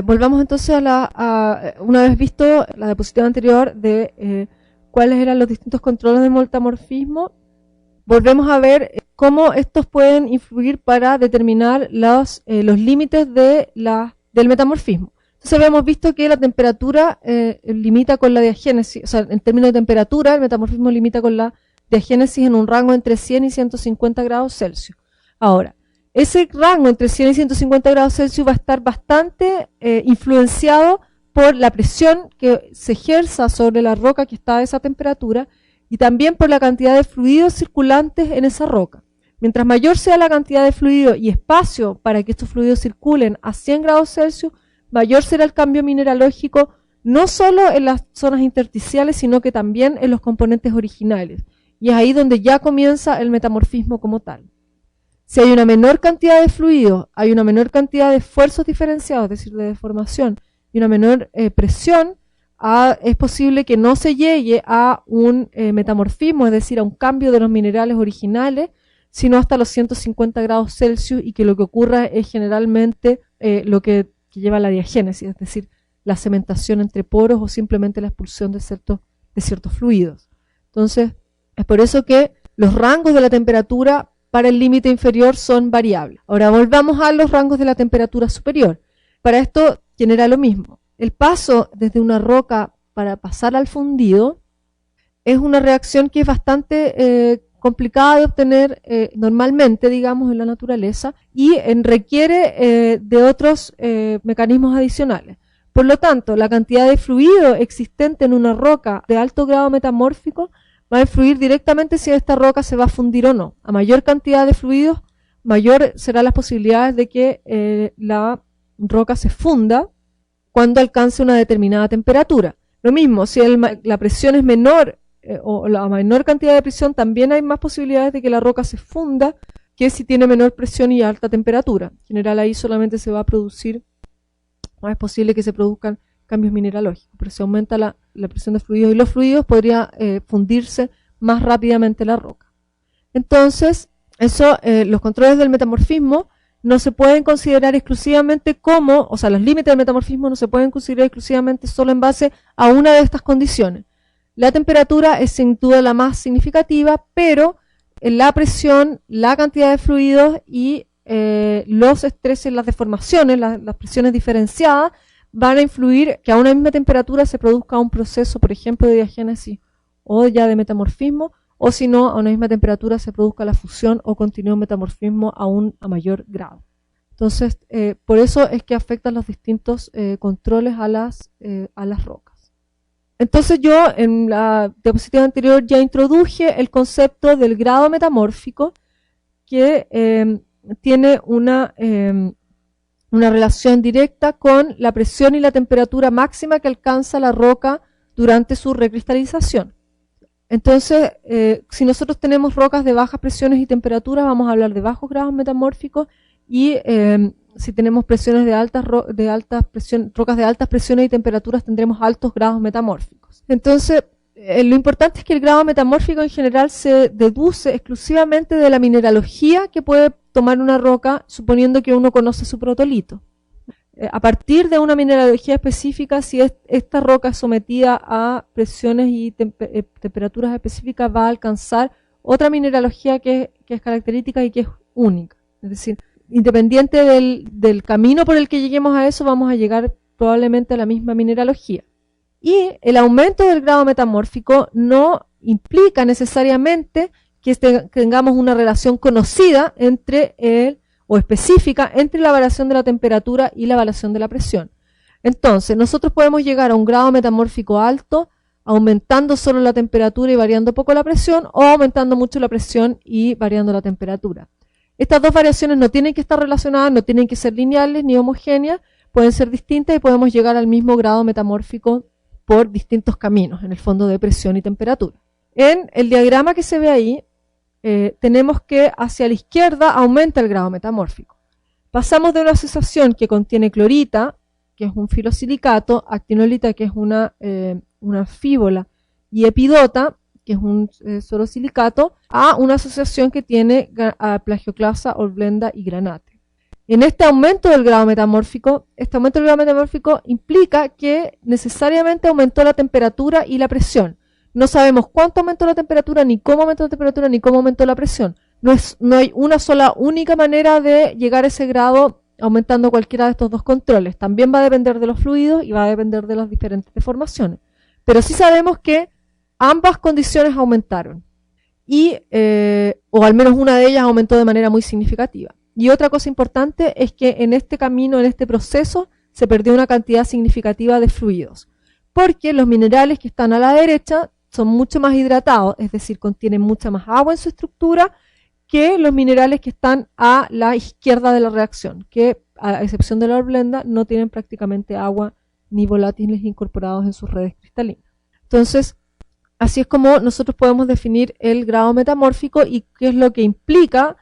volvamos entonces una vez visto la diapositiva anterior de cuáles eran los distintos controles de metamorfismo, volvemos a ver cómo estos pueden influir para determinar los límites del metamorfismo. Entonces habíamos visto que la temperatura limita con la diagénesis, o sea, en términos de temperatura, el metamorfismo limita con la diagénesis en un rango entre 100 y 150 grados Celsius. Ahora, ese rango entre 100 y 150 grados Celsius va a estar bastante influenciado por la presión que se ejerza sobre la roca que está a esa temperatura y también por la cantidad de fluidos circulantes en esa roca. Mientras mayor sea la cantidad de fluido y espacio para que estos fluidos circulen a 100 grados Celsius, mayor será el cambio mineralógico, no solo en las zonas intersticiales, sino que también en los componentes originales. Y es ahí donde ya comienza el metamorfismo como tal. Si hay una menor cantidad de fluido, hay una menor cantidad de esfuerzos diferenciados, es decir, de deformación, y una menor presión, es posible que no se llegue a un metamorfismo, es decir, a un cambio de los minerales originales, sino hasta los 150 grados Celsius, y que lo que ocurra es generalmente lo que lleva a la diagénesis, es decir, la cementación entre poros o simplemente la expulsión de ciertos fluidos. Entonces, es por eso que los rangos de la temperatura para el límite inferior son variables. Ahora volvamos a los rangos de la temperatura superior. Para esto genera lo mismo. El paso desde una roca para pasar al fundido es una reacción que es bastante complicada de obtener normalmente, digamos, en la naturaleza y requiere de otros mecanismos adicionales. Por lo tanto, la cantidad de fluido existente en una roca de alto grado metamórfico va a influir directamente si esta roca se va a fundir o no. A mayor cantidad de fluidos, mayor serán las posibilidades de que la roca se funda cuando alcance una determinada temperatura. Lo mismo, si la presión es menor o la menor cantidad de presión, también hay más posibilidades de que la roca se funda que si tiene menor presión y alta temperatura. En general ahí solamente se va a producir, no es posible que se produzcan cambios mineralógicos, pero si aumenta la presión de fluidos y los fluidos podría fundirse más rápidamente la roca. Entonces, los controles del metamorfismo no se pueden considerar exclusivamente como, o sea, los límites del metamorfismo no se pueden considerar exclusivamente solo en base a una de estas condiciones. La temperatura es sin duda la más significativa, pero la presión, la cantidad de fluidos y los estreses, las deformaciones, las presiones diferenciadas, van a influir que a una misma temperatura se produzca un proceso, por ejemplo, de diagénesis o ya de metamorfismo, o si no, a una misma temperatura se produzca la fusión o continúe un metamorfismo aún a mayor grado. Entonces, por eso es que afectan los distintos controles a las rocas. Entonces yo en la diapositiva anterior ya introduje el concepto del grado metamórfico, que tiene una relación directa con la presión y la temperatura máxima que alcanza la roca durante su recristalización. Entonces, si nosotros tenemos rocas de bajas presiones y temperaturas, vamos a hablar de bajos grados metamórficos, y si tenemos presiones rocas de altas presiones y temperaturas, tendremos altos grados metamórficos. Entonces, lo importante es que el grado metamórfico en general se deduce exclusivamente de la mineralogía que puede tomar una roca, suponiendo que uno conoce su protolito. A partir de una mineralogía específica, si esta roca es sometida a presiones y temperaturas específicas, va a alcanzar otra mineralogía que es característica y que es única. Es decir, independiente del camino por el que lleguemos a eso, vamos a llegar probablemente a la misma mineralogía. Y el aumento del grado metamórfico no implica necesariamente que tengamos una relación conocida o específica entre la variación de la temperatura y la variación de la presión. Entonces, nosotros podemos llegar a un grado metamórfico alto aumentando solo la temperatura y variando poco la presión, o aumentando mucho la presión y variando la temperatura. Estas dos variaciones no tienen que estar relacionadas, no tienen que ser lineales ni homogéneas, pueden ser distintas y podemos llegar al mismo grado metamórfico por distintos caminos, en el fondo de presión y temperatura. En el diagrama que se ve ahí, tenemos que hacia la izquierda aumenta el grado metamórfico. Pasamos de una asociación que contiene clorita, que es un filosilicato, actinolita, que es una fíbola, y epidota, que es un sorosilicato, a una asociación que tiene plagioclasa, hornblenda y granate. En este aumento del grado metamórfico, implica que necesariamente aumentó la temperatura y la presión. No sabemos cuánto aumentó la temperatura, ni cómo aumentó la temperatura, ni cómo aumentó la presión. No hay una sola única manera de llegar a ese grado aumentando cualquiera de estos dos controles. También va a depender de los fluidos y va a depender de las diferentes deformaciones. Pero sí sabemos que ambas condiciones aumentaron. O al menos una de ellas aumentó de manera muy significativa. Y otra cosa importante es que en este camino, en este proceso, se perdió una cantidad significativa de fluidos. Porque los minerales que están a la derecha son mucho más hidratados, es decir, contienen mucha más agua en su estructura que los minerales que están a la izquierda de la reacción, que a excepción de la horblenda no tienen prácticamente agua ni volátiles incorporados en sus redes cristalinas. Entonces, así es como nosotros podemos definir el grado metamórfico y qué es lo que implica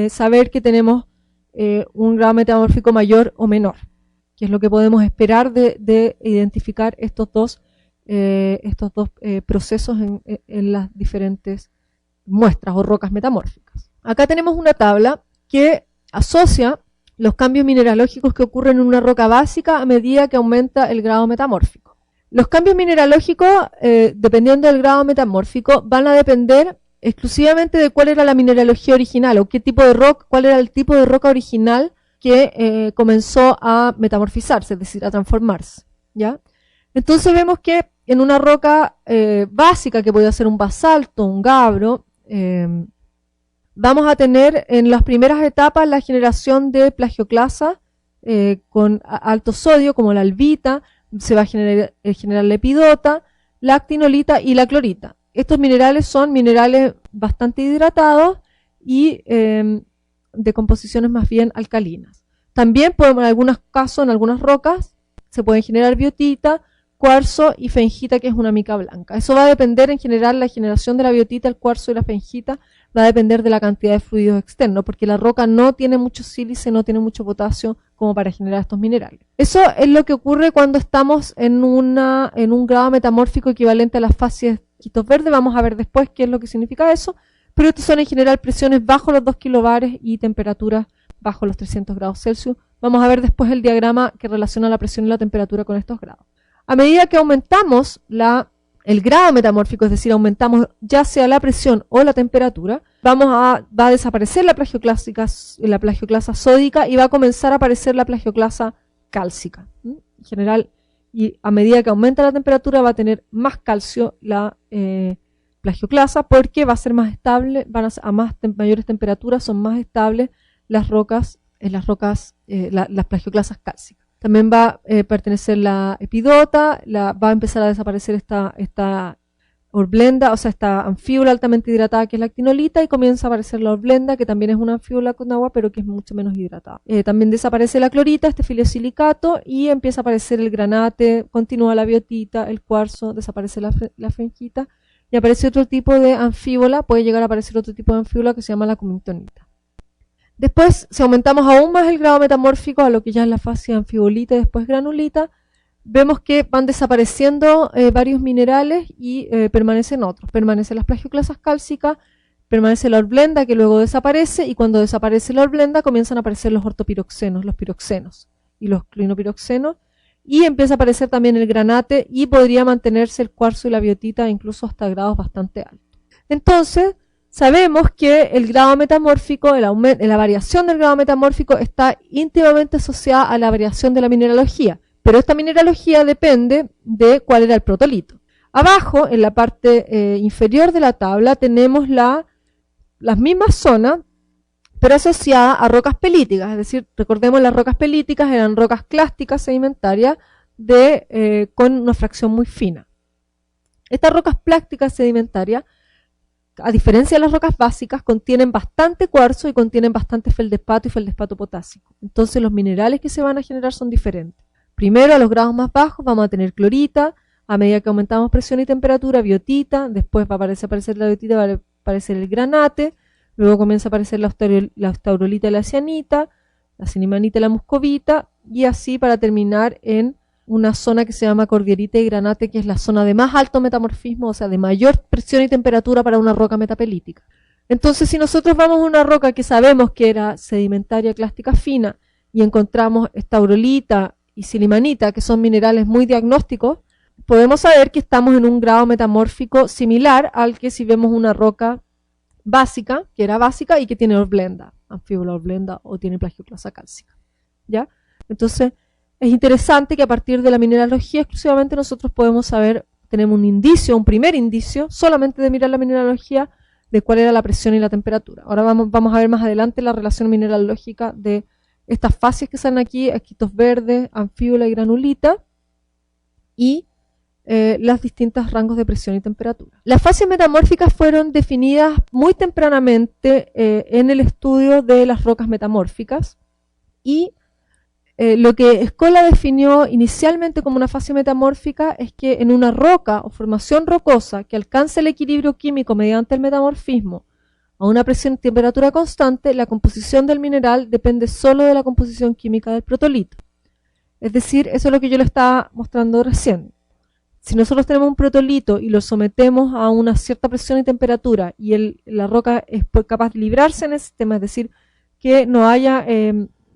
saber que tenemos un grado metamórfico mayor o menor, que es lo que podemos esperar de identificar estos dos procesos en las diferentes muestras o rocas metamórficas. Acá tenemos una tabla que asocia los cambios mineralógicos que ocurren en una roca básica a medida que aumenta el grado metamórfico. Los cambios mineralógicos, dependiendo del grado metamórfico, van a depender exclusivamente de cuál era la mineralogía original o qué tipo de roca, cuál era el tipo de roca original que comenzó a metamorfizarse, es decir, a transformarse, ¿ya? Entonces vemos que en una roca básica, que puede ser un basalto, un gabbro, vamos a tener en las primeras etapas la generación de plagioclasa con alto sodio, como la albita, se va a generar la epidota, la actinolita y la clorita. Estos minerales son minerales bastante hidratados y de composiciones más bien alcalinas. También podemos, en algunos casos, en algunas rocas, se pueden generar biotita, cuarzo y fengita, que es una mica blanca. Eso va a depender en general, la generación de la biotita, el cuarzo y la fengita, va a depender de la cantidad de fluidos externos, porque la roca no tiene mucho sílice, no tiene mucho potasio como para generar estos minerales. Eso es lo que ocurre cuando estamos en un grado metamórfico equivalente a las fases quitos verdes. Vamos a ver después qué es lo que significa eso, pero estos son en general presiones bajo los 2 kilobares y temperaturas bajo los 300 grados Celsius. Vamos a ver después el diagrama que relaciona la presión y la temperatura con estos grados. A medida que aumentamos el grado metamórfico, es decir, aumentamos ya sea la presión o la temperatura, va a desaparecer la plagioclasa sódica y va a comenzar a aparecer la plagioclasa cálcica. En general, y a medida que aumenta la temperatura va a tener más calcio la plagioclasa, porque va a ser más estable, mayores temperaturas son más estables las plagioclasas cálcicas. También va a pertenecer la epidota, va a empezar a desaparecer esta horblenda, o sea, esta anfíbola altamente hidratada que es la actinolita, y comienza a aparecer la horblenda, que también es una anfíbola con agua, pero que es mucho menos hidratada. También desaparece la clorita, este filiosilicato, y empieza a aparecer el granate, continúa la biotita, el cuarzo, desaparece la fengita, y aparece otro tipo de anfíbola, puede llegar a aparecer otro tipo de anfíbola que se llama la cummingtonita. Después, si aumentamos aún más el grado metamórfico a lo que ya es la fase anfibolita y después granulita, vemos que van desapareciendo varios minerales y permanecen otros. Permanecen las plagioclasas cálcicas, permanece la horblenda, que luego desaparece, y cuando desaparece la horblenda comienzan a aparecer los ortopiroxenos, los piroxenos y los clinopiroxenos, y empieza a aparecer también el granate, y podría mantenerse el cuarzo y la biotita incluso hasta grados bastante altos. Entonces, sabemos que el grado metamórfico, la variación del grado metamórfico está íntimamente asociada a la variación de la mineralogía, pero esta mineralogía depende de cuál era el protolito. Abajo, en la parte inferior de la tabla, tenemos las mismas zonas, pero asociadas a rocas pelíticas, es decir, recordemos, las rocas pelíticas eran rocas clásticas sedimentarias con una fracción muy fina. Estas rocas plásticas sedimentarias, a diferencia de las rocas básicas, contienen bastante cuarzo y contienen bastante feldespato y feldespato potásico. Entonces los minerales que se van a generar son diferentes. Primero, a los grados más bajos vamos a tener clorita, a medida que aumentamos presión y temperatura, biotita, después va a aparecer la biotita, va a aparecer el granate, luego comienza a aparecer la austaurolita y la cianita, la cinimanita y la muscovita, y así para terminar en una zona que se llama cordierita y granate, que es la zona de más alto metamorfismo, o sea, de mayor presión y temperatura para una roca metapelítica. Entonces, si nosotros vamos a una roca que sabemos que era sedimentaria clástica fina y encontramos estaurolita y silimanita, que son minerales muy diagnósticos, podemos saber que estamos en un grado metamórfico similar al que si vemos una roca básica, que era básica y que tiene horblenda, anfíbola horblenda o tiene plagioclasa cálcica, ¿ya? Entonces, es interesante que a partir de la mineralogía exclusivamente nosotros podemos saber, tenemos un indicio, un primer indicio, solamente de mirar la mineralogía, de cuál era la presión y la temperatura. Ahora vamos a ver más adelante la relación mineralógica de estas fases que salen aquí, esquitos verdes, anfíbola y granulita, y los distintos rangos de presión y temperatura. Las fases metamórficas fueron definidas muy tempranamente en el estudio de las rocas metamórficas, y lo que Scola definió inicialmente como una fase metamórfica es que en una roca o formación rocosa que alcance el equilibrio químico mediante el metamorfismo a una presión y temperatura constante, la composición del mineral depende solo de la composición química del protolito. Es decir, eso es lo que yo le estaba mostrando recién. Si nosotros tenemos un protolito y lo sometemos a una cierta presión y temperatura y la roca es capaz de librarse en el sistema, es decir, que no haya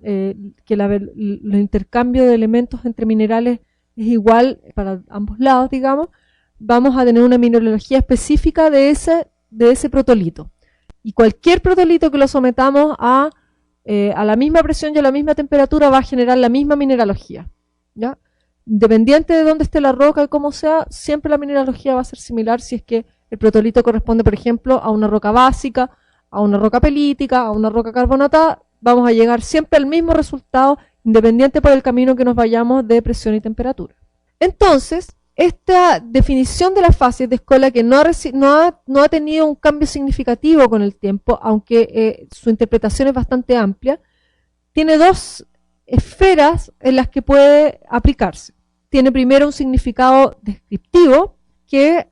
los intercambios de elementos entre minerales es igual para ambos lados, digamos, vamos a tener una mineralogía específica de ese protolito. Y cualquier protolito que lo sometamos a la misma presión y a la misma temperatura va a generar la misma mineralogía, ¿ya? Independiente de dónde esté la roca y cómo sea, siempre la mineralogía va a ser similar si es que el protolito corresponde, por ejemplo, a una roca básica, a una roca pelítica, a una roca carbonatada. Vamos a llegar siempre al mismo resultado, independiente por el camino que nos vayamos de presión y temperatura. Entonces, esta definición de las fases de Scola, que no ha tenido un cambio significativo con el tiempo, aunque su interpretación es bastante amplia, tiene dos esferas en las que puede aplicarse. Tiene primero un significado descriptivo que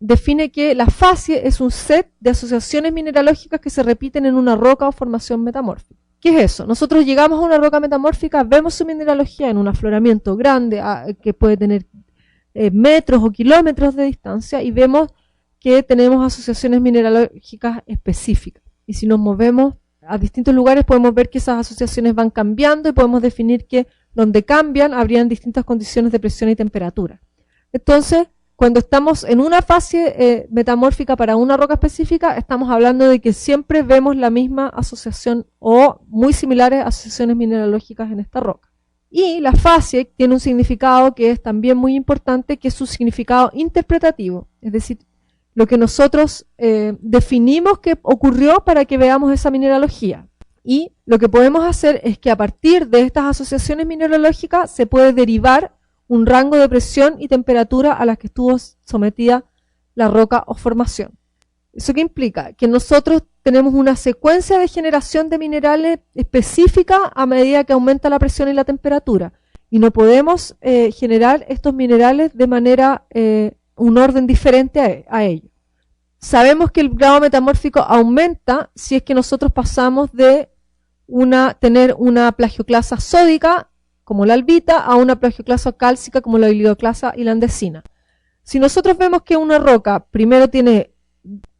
define que la fase es un set de asociaciones mineralógicas que se repiten en una roca o formación metamórfica. ¿Qué es eso? Nosotros llegamos a una roca metamórfica, vemos su mineralogía en un afloramiento grande que puede tener metros o kilómetros de distancia y vemos que tenemos asociaciones mineralógicas específicas. Y si nos movemos a distintos lugares podemos ver que esas asociaciones van cambiando y podemos definir que donde cambian habrían distintas condiciones de presión y temperatura. Entonces, cuando estamos en una fase metamórfica para una roca específica, estamos hablando de que siempre vemos la misma asociación o muy similares asociaciones mineralógicas en esta roca. Y la fase tiene un significado que es también muy importante, que es su significado interpretativo, es decir, lo que nosotros definimos que ocurrió para que veamos esa mineralogía. Y lo que podemos hacer es que a partir de estas asociaciones mineralógicas se puede derivar un rango de presión y temperatura a las que estuvo sometida la roca o formación. ¿Eso qué implica? Que nosotros tenemos una secuencia de generación de minerales específica a medida que aumenta la presión y la temperatura. Y no podemos generar estos minerales de manera, un orden diferente a ellos. Sabemos que el grado metamórfico aumenta si es que nosotros pasamos de tener una plagioclasa sódica como la albita, a una plagioclasa cálcica como la oligoclasa y la andesina. Si nosotros vemos que una roca primero tiene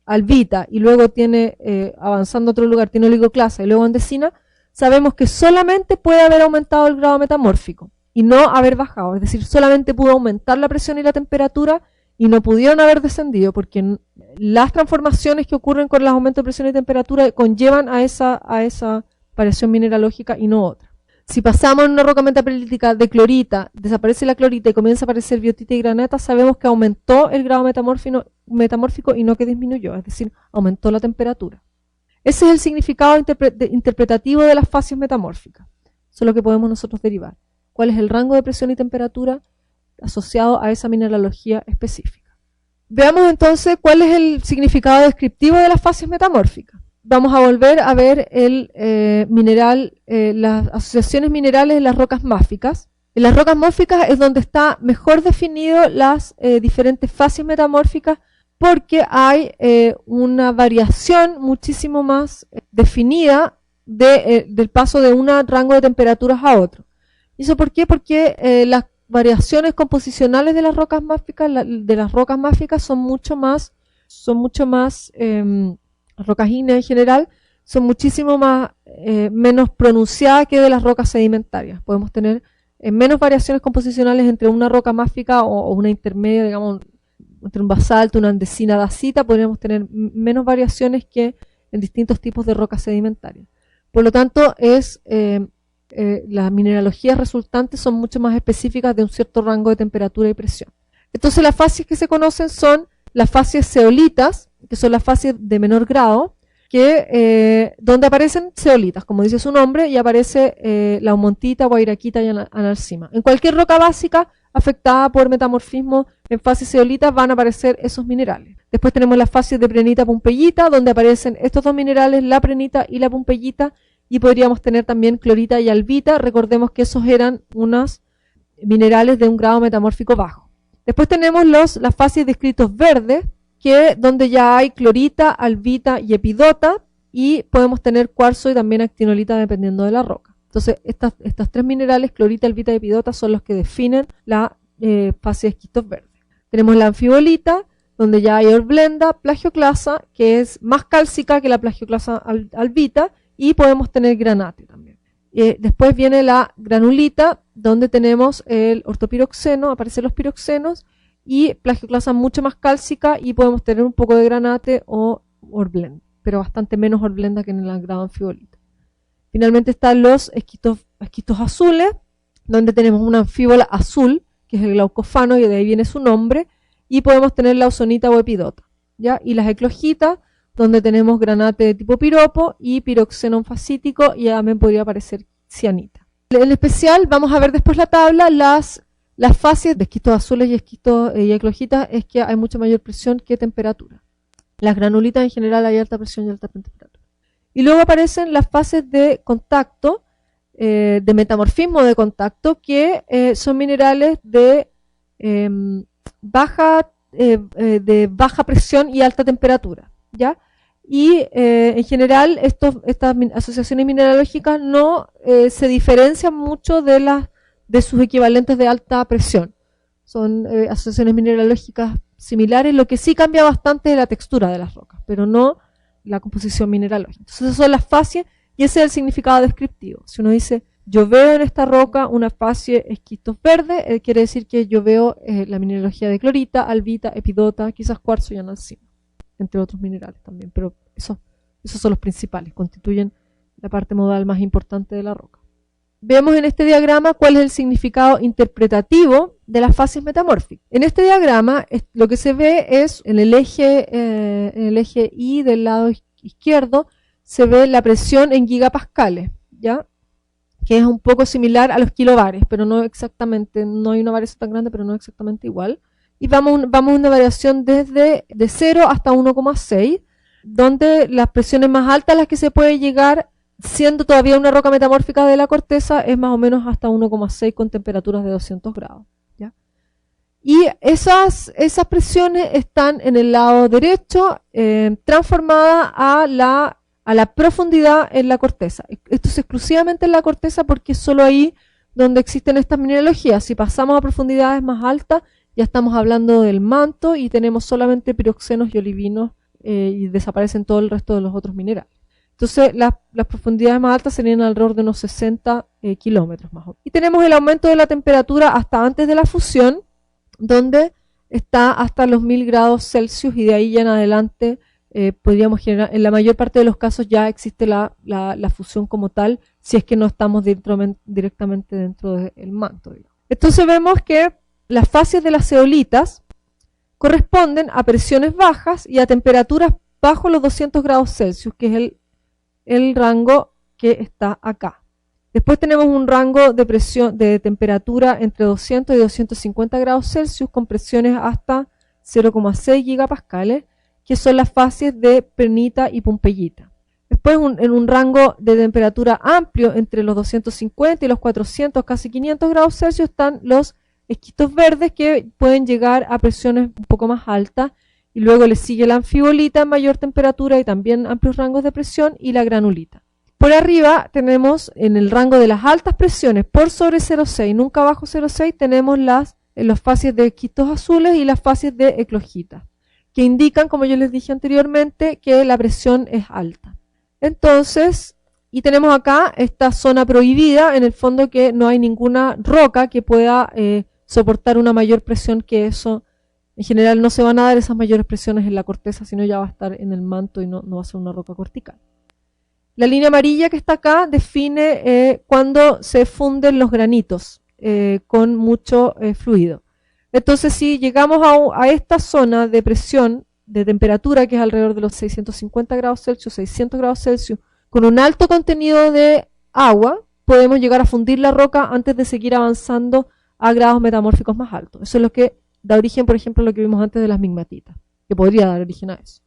albita y luego tiene, avanzando a otro lugar, tiene oligoclasa y luego andesina, sabemos que solamente puede haber aumentado el grado metamórfico y no haber bajado. Es decir, solamente pudo aumentar la presión y la temperatura y no pudieron haber descendido porque las transformaciones que ocurren con los aumentos de presión y temperatura conllevan a esa variación mineralógica y no otra. Si pasamos en una roca metapelítica de clorita, desaparece la clorita y comienza a aparecer biotita y granata, sabemos que aumentó el grado metamórfico y no que disminuyó, es decir, aumentó la temperatura. Ese es el significado interpretativo de las fases metamórficas. Eso es lo que podemos nosotros derivar. ¿Cuál es el rango de presión y temperatura asociado a esa mineralogía específica? Veamos entonces cuál es el significado descriptivo de las fases metamórficas. Vamos a volver a ver las asociaciones minerales en las rocas máficas. En las rocas máficas es donde está mejor definido las diferentes fases metamórficas porque hay una variación muchísimo más definida del paso de un rango de temperaturas a otro. ¿Y eso por qué? Porque las variaciones composicionales de las rocas máficas son mucho más las rocas ígneas en general, son muchísimo menos pronunciadas que de las rocas sedimentarias. Podemos tener menos variaciones composicionales entre una roca máfica o una intermedia, digamos, entre un basalto, una andesina, dacita, podríamos tener menos variaciones que en distintos tipos de rocas sedimentarias. Por lo tanto, las mineralogías resultantes son mucho más específicas de un cierto rango de temperatura y presión. Entonces, las fases que se conocen son las fases zeolitas, que son las fases de menor grado, donde aparecen zeolitas, como dice su nombre, y aparece laumontita, guairaquita y analcima. En cualquier roca básica afectada por metamorfismo en fases zeolitas van a aparecer esos minerales. Después tenemos las fases de prehnita, pumpellita, donde aparecen estos dos minerales, la prehnita y la pumpellita, y podríamos tener también clorita y albita. Recordemos que esos eran unos minerales de un grado metamórfico bajo. Después tenemos las fases de escritos verdes, donde ya hay clorita, albita y epidota, y podemos tener cuarzo y también actinolita dependiendo de la roca. Entonces, estas tres minerales, clorita, albita y epidota, son los que definen la fase de esquistos verdes. Tenemos la anfibolita, donde ya hay horblenda, plagioclasa, que es más cálcica que la plagioclasa albita, y podemos tener granate también. Después viene la granulita, donde tenemos el ortopiroxeno, aparecen los piroxenos, y plagioclasa mucho más cálcica, y podemos tener un poco de granate o horblenda, pero bastante menos horblenda que en el grado anfibolita. Finalmente están los esquistos azules, donde tenemos una anfíbola azul, que es el glaucofano, y de ahí viene su nombre, y podemos tener la ausonita o epidota, ¿ya? Y las eclogitas, donde tenemos granate de tipo piropo y piroxeno fascítico, y también podría aparecer cianita. En especial, vamos a ver después la tabla, las fases de esquistos azules y eclogitas es que hay mucha mayor presión que temperatura. Las granulitas en general hay alta presión y alta temperatura. Y luego aparecen las fases de contacto, de metamorfismo de contacto, que son minerales de baja presión y alta temperatura, ¿ya? Y en general estas asociaciones mineralógicas no se diferencian mucho de sus equivalentes de alta presión. Son asociaciones mineralógicas similares, lo que sí cambia bastante es la textura de las rocas, pero no la composición mineralógica. Entonces esas son las fases y ese es el significado descriptivo. Si uno dice, yo veo en esta roca una fase esquistos verde, quiere decir que yo veo la mineralogía de clorita, albita, epidota, quizás cuarzo y analcima, entre otros minerales también, pero esos son los principales, constituyen la parte modal más importante de la roca. Vemos en este diagrama cuál es el significado interpretativo de las fases metamórficas. En este diagrama lo que se ve es en el eje Y del lado izquierdo se ve la presión en gigapascales, ¿ya? Que es un poco similar a los kilobares, pero no exactamente, no hay una variación tan grande, pero no exactamente igual. Y vamos a una variación desde 0 hasta 1,6, donde las presiones más altas a las que se puede llegar, siendo todavía una roca metamórfica de la corteza, es más o menos hasta 1,6 con temperaturas de 200 grados. ¿Ya? Y esas presiones están en el lado derecho, transformadas a la profundidad en la corteza. Esto es exclusivamente en la corteza porque es solo ahí donde existen estas mineralogías. Si pasamos a profundidades más altas, ya estamos hablando del manto y tenemos solamente piroxenos y olivinos y desaparecen todo el resto de los otros minerales. Entonces las profundidades más altas serían alrededor de unos 60 kilómetros más o menos. Y tenemos el aumento de la temperatura hasta antes de la fusión, donde está hasta los 1000 grados Celsius y de ahí ya en adelante podríamos generar, en la mayor parte de los casos ya existe la fusión como tal, si es que no estamos directamente dentro del manto. Entonces vemos que las fases de las zeolitas corresponden a presiones bajas y a temperaturas bajo los 200 grados Celsius, que es el rango que está acá. Después tenemos un rango de presión de temperatura entre 200 y 250 grados Celsius con presiones hasta 0,6 gigapascales, que son las fases de prehnita y pumpellita. Después en un rango de temperatura amplio entre los 250 y los 400, casi 500 grados Celsius, están los esquistos verdes que pueden llegar a presiones un poco más altas, y luego le sigue la anfibolita en mayor temperatura y también amplios rangos de presión, y la granulita. Por arriba tenemos en el rango de las altas presiones por sobre 0,6, nunca bajo 0,6, tenemos las fases de esquistos azules y las fases de eclogita, que indican, como yo les dije anteriormente, que la presión es alta. Entonces, y tenemos acá esta zona prohibida, en el fondo que no hay ninguna roca que pueda soportar una mayor presión que eso. En general no se van a dar esas mayores presiones en la corteza, sino ya va a estar en el manto y no va a ser una roca cortical. La línea amarilla que está acá define cuando se funden los granitos con mucho fluido. Entonces, si llegamos a esta zona de presión, de temperatura, que es alrededor de los 650 grados Celsius, 600 grados Celsius, con un alto contenido de agua, podemos llegar a fundir la roca antes de seguir avanzando a grados metamórficos más altos. Eso es lo que da origen, por ejemplo, a lo que vimos antes de las migmatitas, que podría dar origen a eso.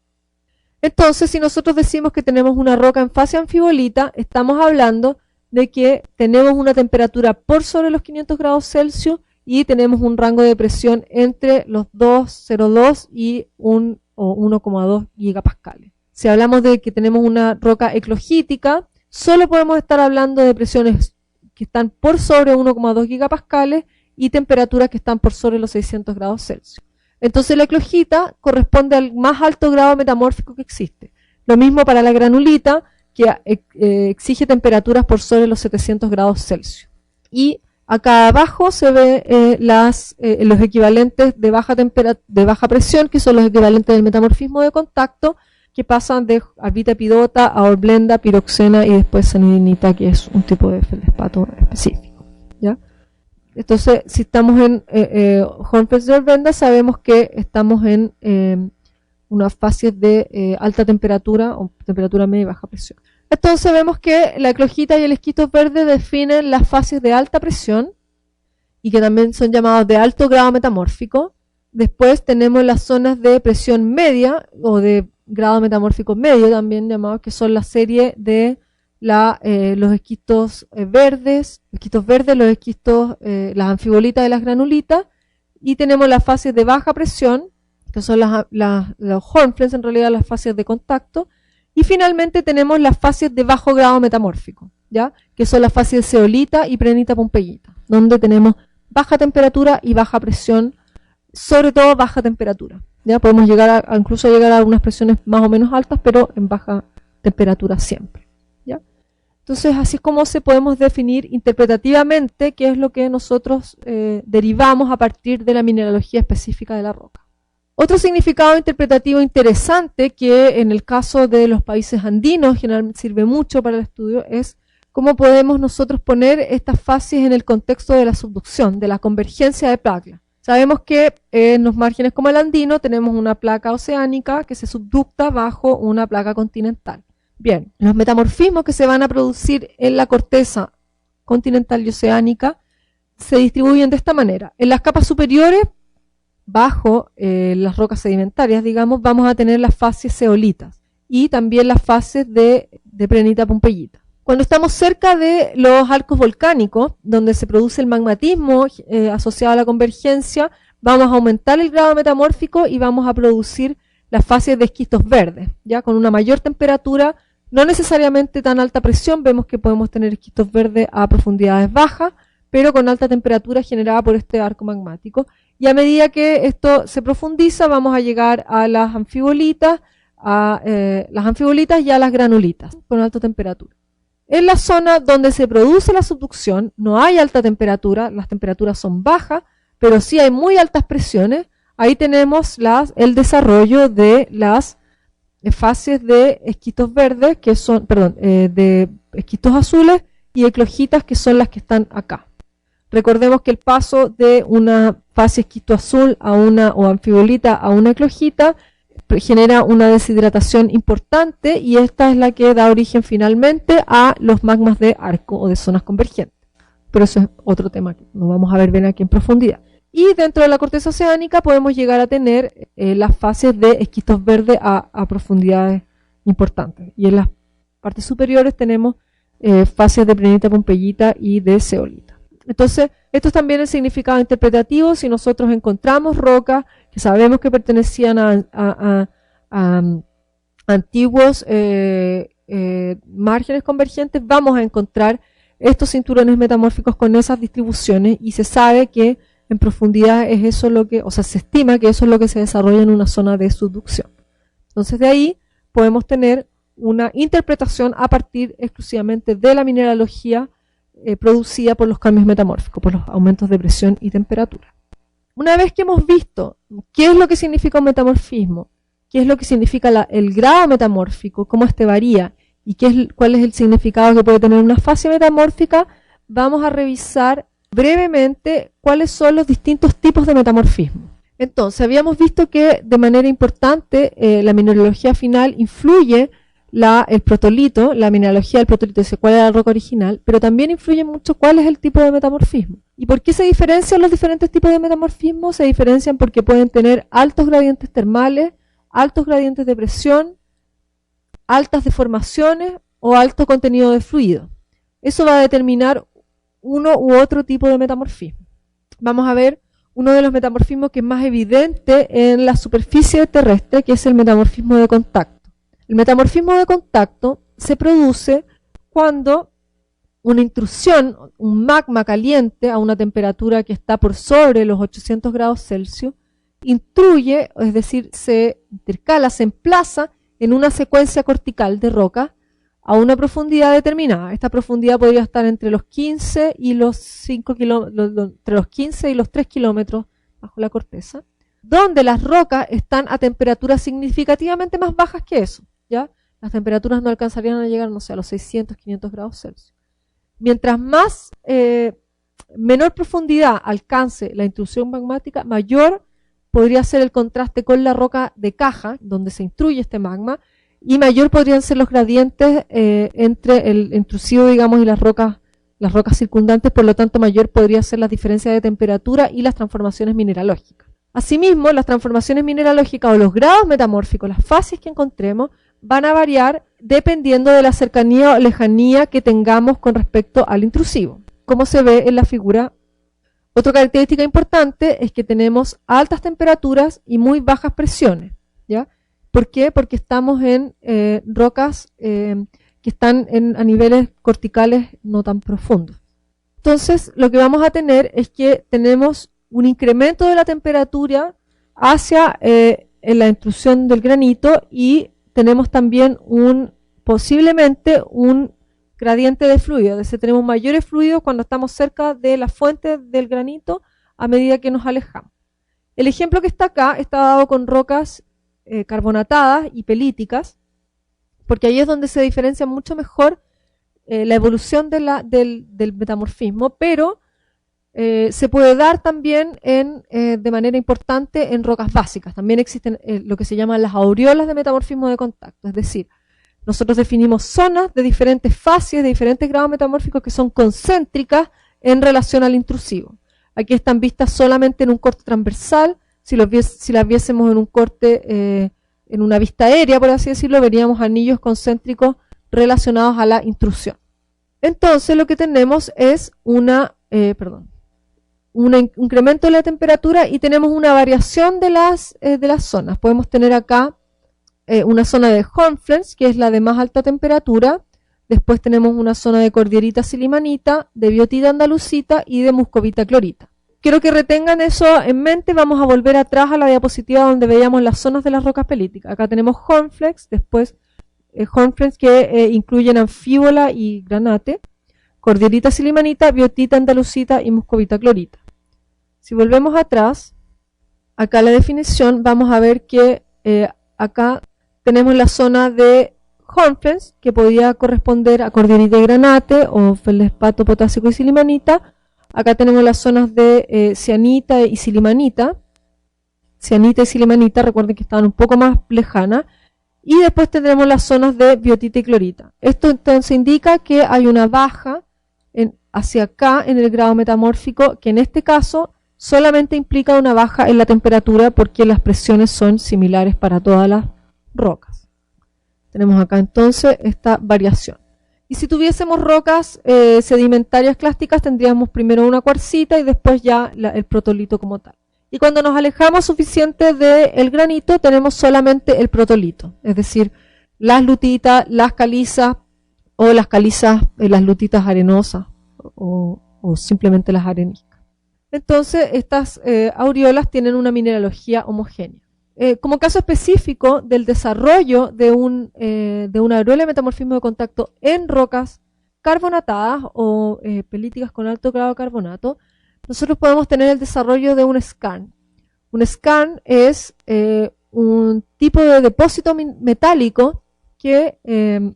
Entonces, si nosotros decimos que tenemos una roca en fase anfibolita, estamos hablando de que tenemos una temperatura por sobre los 500 grados Celsius y tenemos un rango de presión entre los 2,02 y 1,2 gigapascales. Si hablamos de que tenemos una roca eclogítica, solo podemos estar hablando de presiones que están por sobre 1,2 gigapascales y temperaturas que están por sobre los 600 grados Celsius. Entonces la eclogita corresponde al más alto grado metamórfico que existe. Lo mismo para la granulita, que exige temperaturas por sobre los 700 grados Celsius. Y acá abajo se ve los equivalentes de baja presión, que son los equivalentes del metamorfismo de contacto, que pasan de albita epidota a horblenda, piroxena y después sanidinita, que es un tipo de feldespato específico. ¿Ya? Entonces, si estamos en Hornfels de horblenda, sabemos que estamos en unas fases de alta temperatura o temperatura media y baja presión. Entonces vemos que la eclogita y el esquisto verde definen las fases de alta presión y que también son llamados de alto grado metamórfico. Después tenemos las zonas de presión media o de grado metamórfico medio también llamados, que son la serie de los esquistos verdes, los esquistos, las anfibolitas y las granulitas. Y tenemos las fases de baja presión, que son los Hornfels, en realidad las fases de contacto. Y finalmente tenemos las fases de bajo grado metamórfico, ¿ya? Que son las fases de zeolita y prehnita pompeyita, donde tenemos baja temperatura y baja presión, sobre todo baja temperatura. ¿Ya? Podemos llegar incluso llegar a unas presiones más o menos altas, pero en baja temperatura siempre. ¿Ya? Entonces, así es como podemos definir interpretativamente qué es lo que nosotros derivamos a partir de la mineralogía específica de la roca. Otro significado interpretativo interesante que en el caso de los países andinos generalmente sirve mucho para el estudio es cómo podemos nosotros poner estas fases en el contexto de la subducción, de la convergencia de placas. Sabemos que en los márgenes como el andino tenemos una placa oceánica que se subducta bajo una placa continental. Bien, los metamorfismos que se van a producir en la corteza continental y oceánica se distribuyen de esta manera. En las capas superiores, bajo las rocas sedimentarias, digamos, vamos a tener las fases zeolitas y también las fases de prehnita pompeyita. Cuando estamos cerca de los arcos volcánicos, donde se produce el magmatismo asociado a la convergencia, vamos a aumentar el grado metamórfico y vamos a producir las fases de esquistos verdes, ya con una mayor temperatura, no necesariamente tan alta presión. Vemos que podemos tener esquistos verdes a profundidades bajas, pero con alta temperatura generada por este arco magmático. Y a medida que esto se profundiza, vamos a llegar a las anfibolitas, y a las granulitas con alta temperatura. En la zona donde se produce la subducción no hay alta temperatura, las temperaturas son bajas, pero sí hay muy altas presiones. Ahí tenemos el desarrollo de las fases de esquistos verdes, que son, de esquistos azules y eclogitas, que son las que están acá. Recordemos que el paso de una fase esquisto azul o anfibolita a una eclogita genera una deshidratación importante y esta es la que da origen finalmente a los magmas de arco o de zonas convergentes. Pero eso es otro tema que no vamos a ver bien aquí en profundidad. Y dentro de la corteza oceánica podemos llegar a tener las fases de esquistos verdes a profundidades importantes. Y en las partes superiores tenemos fases de prehnita pompeyita y de zeolita. Entonces, esto es también el significado interpretativo. Si nosotros encontramos rocas que sabemos que pertenecían a antiguos márgenes convergentes, vamos a encontrar estos cinturones metamórficos con esas distribuciones y se sabe que en profundidad es eso lo que, o sea, se estima que eso es lo que se desarrolla en una zona de subducción. Entonces de ahí podemos tener una interpretación a partir exclusivamente de la mineralogía producida por los cambios metamórficos, por los aumentos de presión y temperatura. Una vez que hemos visto qué es lo que significa un metamorfismo, qué es lo que significa el grado metamórfico, cómo este varía y cuál es el significado que puede tener una fase metamórfica, vamos a revisar brevemente cuáles son los distintos tipos de metamorfismo. Entonces, habíamos visto que de manera importante la mineralogía final influye el protolito, la mineralogía del protolito, dice cuál era la roca original, pero también influye mucho cuál es el tipo de metamorfismo. ¿Y por qué se diferencian los diferentes tipos de metamorfismo? Se diferencian porque pueden tener altos gradientes termales, altos gradientes de presión, altas deformaciones o alto contenido de fluido. Eso va a determinar uno u otro tipo de metamorfismo. Vamos a ver uno de los metamorfismos que es más evidente en la superficie terrestre, que es el metamorfismo de contacto. El metamorfismo de contacto se produce cuando una intrusión, un magma caliente a una temperatura que está por sobre los 800 grados Celsius, intruye, es decir, se intercala, se emplaza en una secuencia cortical de roca a una profundidad determinada. Esta profundidad podría estar entre los 15 y los 5 entre los 15 y los 3 kilómetros bajo la corteza, donde las rocas están a temperaturas significativamente más bajas que eso, ¿ya? Las temperaturas no alcanzarían a llegar, no sé, a los 600, 500 grados Celsius. Mientras menor profundidad alcance la intrusión magmática, mayor podría ser el contraste con la roca de caja, donde se intruye este magma, y mayor podrían ser los gradientes entre el intrusivo, digamos, y las rocas circundantes, por lo tanto mayor podría ser la diferencia de temperatura y las transformaciones mineralógicas. Asimismo, las transformaciones mineralógicas o los grados metamórficos, las fases que encontremos, van a variar dependiendo de la cercanía o lejanía que tengamos con respecto al intrusivo, como se ve en la figura. Otra característica importante es que tenemos altas temperaturas y muy bajas presiones, ¿ya? ¿Por qué? Porque estamos en rocas que están a niveles corticales no tan profundos. Entonces, lo que vamos a tener es que tenemos un incremento de la temperatura hacia la intrusión del granito y tenemos también posiblemente un gradiente de fluido, es decir, tenemos mayores fluidos cuando estamos cerca de la fuente del granito a medida que nos alejamos. El ejemplo que está acá está dado con rocas carbonatadas y pelíticas, porque ahí es donde se diferencia mucho mejor la evolución del metamorfismo, pero se puede dar también de manera importante en rocas básicas. También existen lo que se llaman las aureolas de metamorfismo de contacto, es decir, nosotros definimos zonas de diferentes fases, de diferentes grados metamórficos que son concéntricas en relación al intrusivo. Aquí están vistas solamente en un corte transversal. Si las viésemos en un corte, en una vista aérea, por así decirlo, veríamos anillos concéntricos relacionados a la intrusión. Entonces lo que tenemos es un incremento de la temperatura y tenemos una variación de las zonas. Podemos tener acá una zona de Hornfels, que es la de más alta temperatura. Después tenemos una zona de cordierita silimanita, de biotita andalusita y de muscovita clorita. Quiero que retengan eso en mente. Vamos a volver atrás a la diapositiva donde veíamos las zonas de las rocas pelíticas. Acá tenemos Hornfels, después Hornfels que incluyen anfíbola y granate, cordierita silimanita, biotita andalusita y muscovita clorita. Si volvemos atrás, acá la definición, vamos a ver que acá tenemos la zona de Hornfels, que podía corresponder a cordierita y granate, o feldespato potásico y silimanita. Acá tenemos las zonas de cianita y silimanita. Cianita y silimanita, recuerden que estaban un poco más lejanas. Y después tendremos las zonas de biotita y clorita. Esto entonces indica que hay una baja hacia acá en el grado metamórfico, que en este caso solamente implica una baja en la temperatura porque las presiones son similares para todas las rocas. Tenemos acá entonces esta variación. Y si tuviésemos rocas sedimentarias clásticas, tendríamos primero una cuarcita y después ya el protolito como tal. Y cuando nos alejamos suficiente del granito, tenemos solamente el protolito, es decir, las lutitas, las calizas o las calizas, las lutitas arenosas o simplemente las areniscas. entonces estas aureolas tienen una mineralogía homogénea. Como caso específico del desarrollo de una aureola de metamorfismo de contacto en rocas carbonatadas o pelíticas con alto grado de carbonato, nosotros podemos tener el desarrollo de un skarn. Un skarn es un tipo de depósito metálico en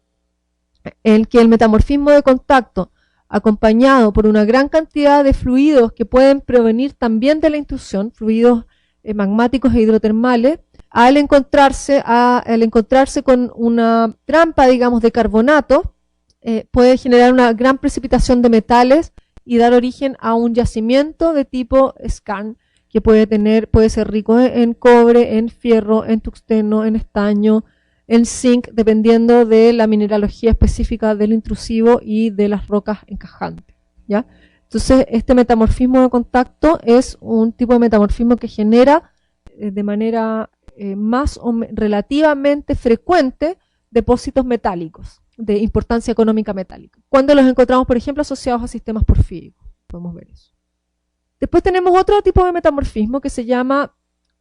que el metamorfismo de contacto, acompañado por una gran cantidad de fluidos que pueden provenir también de la intrusión, fluidos magmáticos e hidrotermales, al encontrarse con una trampa, digamos, de carbonato, puede generar una gran precipitación de metales y dar origen a un yacimiento de tipo skarn, que puede ser rico en cobre, en fierro, en tungsteno, en estaño, en zinc, dependiendo de la mineralogía específica del intrusivo y de las rocas encajantes, ¿ya? Entonces, este metamorfismo de contacto es un tipo de metamorfismo que genera de manera relativamente frecuente depósitos metálicos de importancia económica metálica. Cuando los encontramos, por ejemplo, asociados a sistemas porfíricos, podemos ver eso. Después tenemos otro tipo de metamorfismo que se llama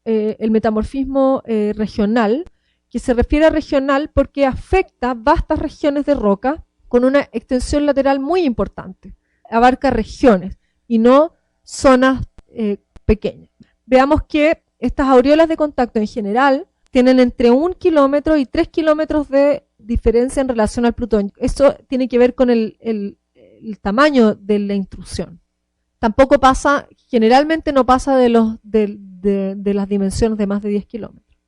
el metamorfismo regional, que se refiere a regional porque afecta vastas regiones de roca con una extensión lateral muy importante. Abarca regiones y no zonas pequeñas. Veamos que estas aureolas de contacto en general tienen entre 1 kilómetro y 3 kilómetros de diferencia en relación al plutonio. Eso tiene que ver con el tamaño de la intrusión. Tampoco pasa, generalmente no pasa de las dimensiones de más de 10 kilómetros.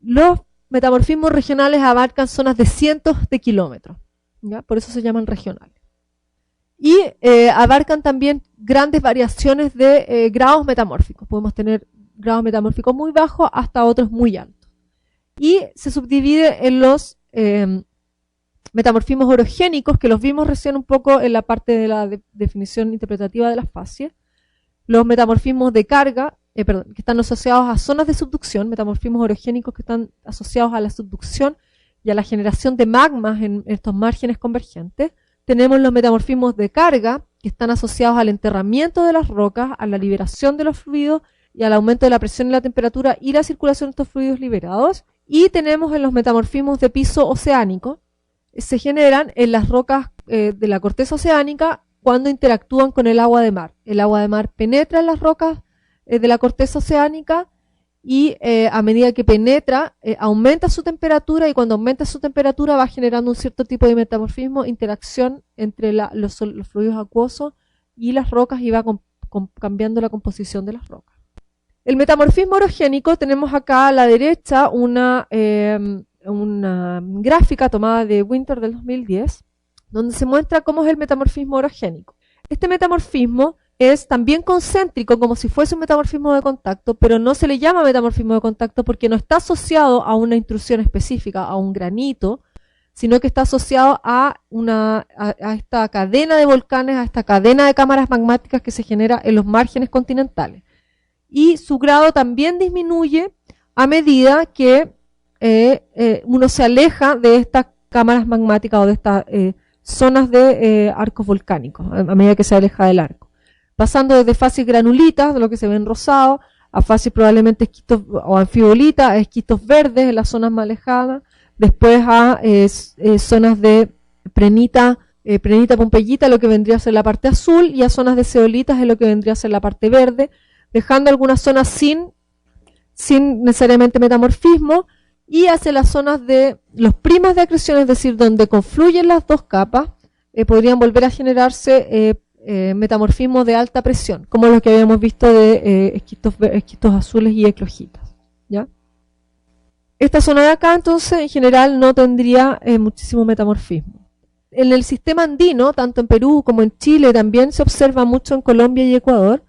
Los metamorfismos regionales abarcan zonas de cientos de kilómetros, ¿ya? Por eso se llaman regionales. Y abarcan también grandes variaciones de grados metamórficos. Podemos tener grados metamórficos muy bajos hasta otros muy altos. Y se subdivide en los metamorfismos orogénicos, que los vimos recién un poco en la parte de la definición interpretativa de las facies. Los metamorfismos de carga, que están asociados a zonas de subducción, metamorfismos orogénicos que están asociados a la subducción y a la generación de magmas en estos márgenes convergentes. Tenemos los metamorfismos de carga, que están asociados al enterramiento de las rocas, a la liberación de los fluidos y al aumento de la presión y la temperatura y la circulación de estos fluidos liberados. Y tenemos en los metamorfismos de piso oceánico, se generan en las rocas de la corteza oceánica cuando interactúan con el agua de mar. El agua de mar penetra en las rocas de la corteza oceánica y a medida que penetra aumenta su temperatura, y cuando aumenta su temperatura va generando un cierto tipo de metamorfismo, interacción entre los fluidos acuosos y las rocas, y va cambiando la composición de las rocas. El metamorfismo orogénico, tenemos acá a la derecha una gráfica tomada de Winter del 2010, donde se muestra cómo es el metamorfismo orogénico. Este metamorfismo es también concéntrico, como si fuese un metamorfismo de contacto, pero no se le llama metamorfismo de contacto porque no está asociado a una intrusión específica, a un granito, sino que está asociado a esta cadena de volcanes, a esta cadena de cámaras magmáticas que se genera en los márgenes continentales. Y su grado también disminuye a medida que uno se aleja de estas cámaras magmáticas o de estas zonas de arcos volcánicos, a medida que se aleja del arco. Pasando desde fases granulitas, de lo que se ve en rosado, a fases probablemente esquistos o anfibolitas, a esquistos verdes en las zonas más alejadas, después a zonas de prenita pompeyita, lo que vendría a ser la parte azul, y a zonas de zeolitas, en lo que vendría a ser la parte verde, dejando algunas zonas sin necesariamente metamorfismo, y hacia las zonas de los primas de acreción, es decir, donde confluyen las dos capas, podrían volver a generarse metamorfismos de alta presión, como los que habíamos visto de esquistos azules y eclogitas, ¿ya? Esta zona de acá, entonces, en general no tendría muchísimo metamorfismo. En el sistema andino, tanto en Perú como en Chile, también se observa mucho en Colombia y Ecuador.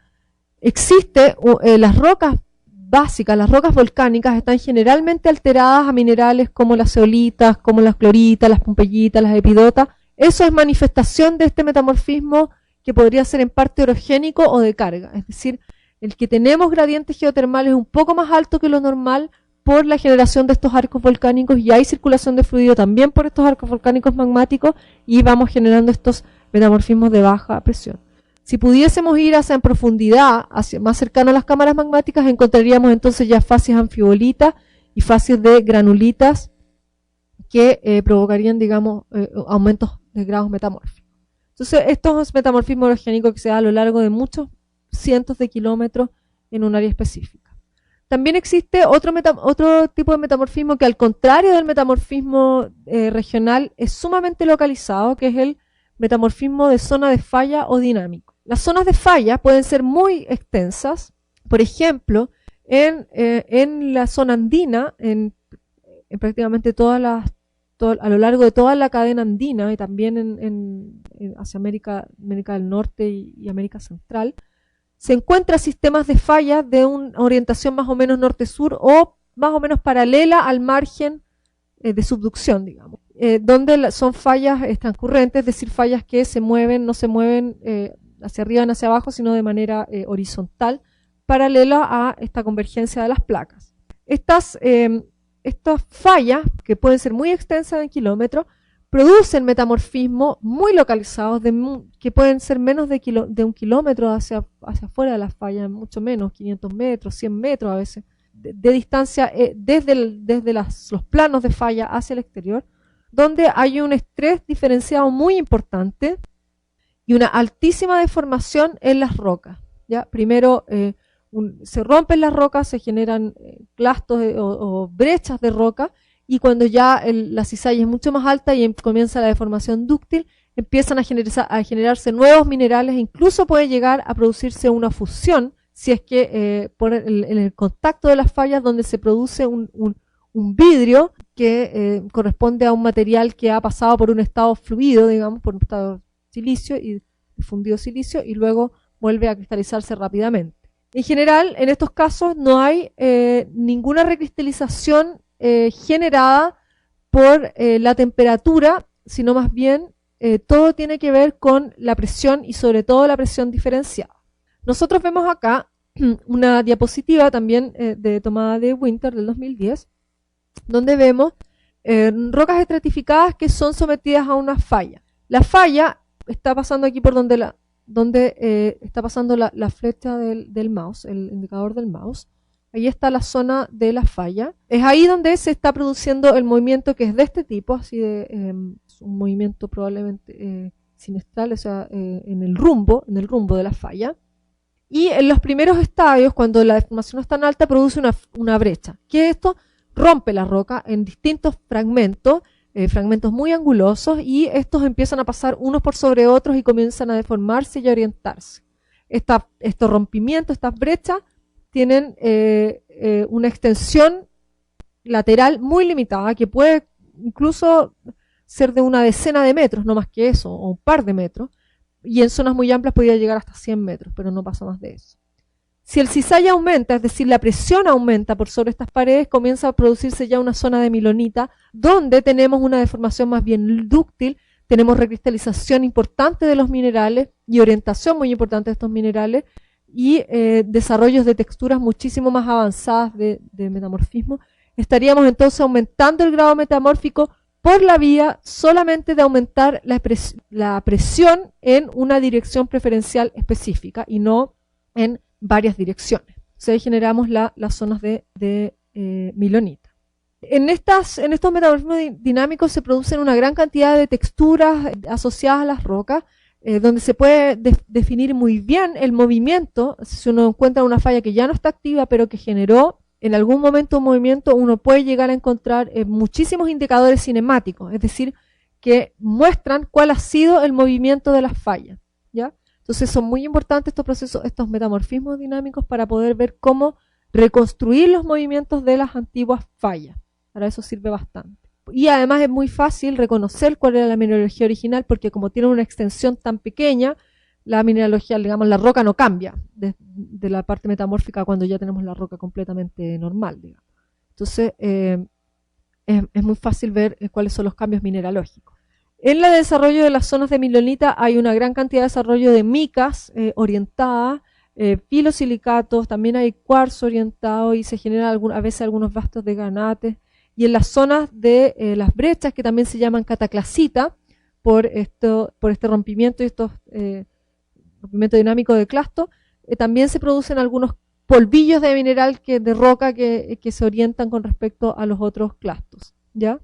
Existe las rocas básicas, las rocas volcánicas, están generalmente alteradas a minerales como las zeolitas, como las cloritas, las pompeyitas, las epidotas. Eso es manifestación de este metamorfismo que podría ser en parte orogénico o de carga. Es decir, el que tenemos gradientes geotermales un poco más alto que lo normal por la generación de estos arcos volcánicos, y hay circulación de fluido también por estos arcos volcánicos magmáticos, y vamos generando estos metamorfismos de baja presión. Si pudiésemos ir hacia en profundidad, hacia más cercano a las cámaras magmáticas, encontraríamos entonces ya facies anfibolitas y facies de granulitas que provocarían, digamos, aumentos de grados metamórficos. Entonces, esto es metamorfismo orogénico que se da a lo largo de muchos cientos de kilómetros en un área específica. También existe otro tipo de metamorfismo que, al contrario del metamorfismo regional, es sumamente localizado, que es el metamorfismo de zona de falla o dinámico. Las zonas de falla pueden ser muy extensas. Por ejemplo, en la zona andina, en prácticamente a lo largo de toda la cadena andina y también hacia América del Norte y América Central, se encuentran sistemas de fallas de una orientación más o menos norte-sur o más o menos paralela al margen de subducción, digamos, donde son fallas transcurrentes, es decir, fallas que no se mueven hacia arriba ni hacia abajo, sino de manera horizontal, paralela a esta convergencia de las placas. Estas fallas, que pueden ser muy extensas en kilómetros, producen metamorfismos muy localizados que pueden ser menos de un kilómetro hacia afuera de las fallas, mucho menos, 500 metros, 100 metros a veces, de distancia desde los planos de falla hacia el exterior, donde hay un estrés diferenciado muy importante y una altísima deformación en las rocas. ¿Ya? Primero se rompen las rocas, se generan clastos o brechas de roca, y cuando ya la cizalla es mucho más alta y comienza la deformación dúctil, empiezan a generarse nuevos minerales, e incluso puede llegar a producirse una fusión, si es que en el contacto de las fallas, donde se produce un vidrio que corresponde a un material que ha pasado por un estado fluido, digamos, por un estado de silicio y fundido silicio, y luego vuelve a cristalizarse rápidamente. En general, en estos casos no hay ninguna recristalización generada por la temperatura, sino más bien todo tiene que ver con la presión, y sobre todo la presión diferenciada. Nosotros vemos acá una diapositiva también tomada de Winter del 2010, donde vemos rocas estratificadas que son sometidas a una falla. La falla está pasando aquí por donde está pasando la flecha del mouse, el indicador del mouse. Ahí está la zona de la falla. Es ahí donde se está produciendo el movimiento, que es de este tipo, así de un movimiento probablemente sinestral, o sea, en el rumbo de la falla. Y en los primeros estadios, cuando la deformación es tan alta, produce una brecha. Que esto rompe la roca en distintos fragmentos muy angulosos, y estos empiezan a pasar unos por sobre otros y comienzan a deformarse y a orientarse. Estos rompimientos, estas brechas, tienen una extensión lateral muy limitada, que puede incluso ser de una decena de metros, no más que eso, o un par de metros, y en zonas muy amplias podría llegar hasta 100 metros, pero no pasa más de eso. Si el cizalla aumenta, es decir, la presión aumenta por sobre estas paredes, comienza a producirse ya una zona de milonita, donde tenemos una deformación más bien dúctil, tenemos recristalización importante de los minerales y orientación muy importante de estos minerales, y desarrollos de texturas muchísimo más avanzadas de metamorfismo. Estaríamos entonces aumentando el grado metamórfico por la vía solamente de aumentar la presión en una dirección preferencial específica y no en varias direcciones. Entonces ahí generamos las zonas de milonita. En estos metamorfismos dinámicos se producen una gran cantidad de texturas asociadas a las rocas, donde se puede definir muy bien el movimiento. Si uno encuentra una falla que ya no está activa, pero que generó en algún momento un movimiento, uno puede llegar a encontrar muchísimos indicadores cinemáticos, es decir, que muestran cuál ha sido el movimiento de las fallas, ¿ya? Entonces son muy importantes estos procesos, estos metamorfismos dinámicos, para poder ver cómo reconstruir los movimientos de las antiguas fallas. Para eso sirve bastante. Y además es muy fácil reconocer cuál era la mineralogía original, porque como tiene una extensión tan pequeña, la mineralogía, digamos, la roca no cambia de la parte metamórfica cuando ya tenemos la roca completamente normal, digamos. Entonces es muy fácil ver cuáles son los cambios mineralógicos. En el desarrollo de las zonas de milonita hay una gran cantidad de desarrollo de micas orientadas, filosilicatos, también hay cuarzo orientado, y se generan a veces algunos bastos de granates. Y en las zonas de las brechas, que también se llaman cataclasita, por este rompimiento y estos rompimiento dinámico de clasto, también se producen algunos polvillos de mineral de roca que se orientan con respecto a los otros clastos, ¿ya?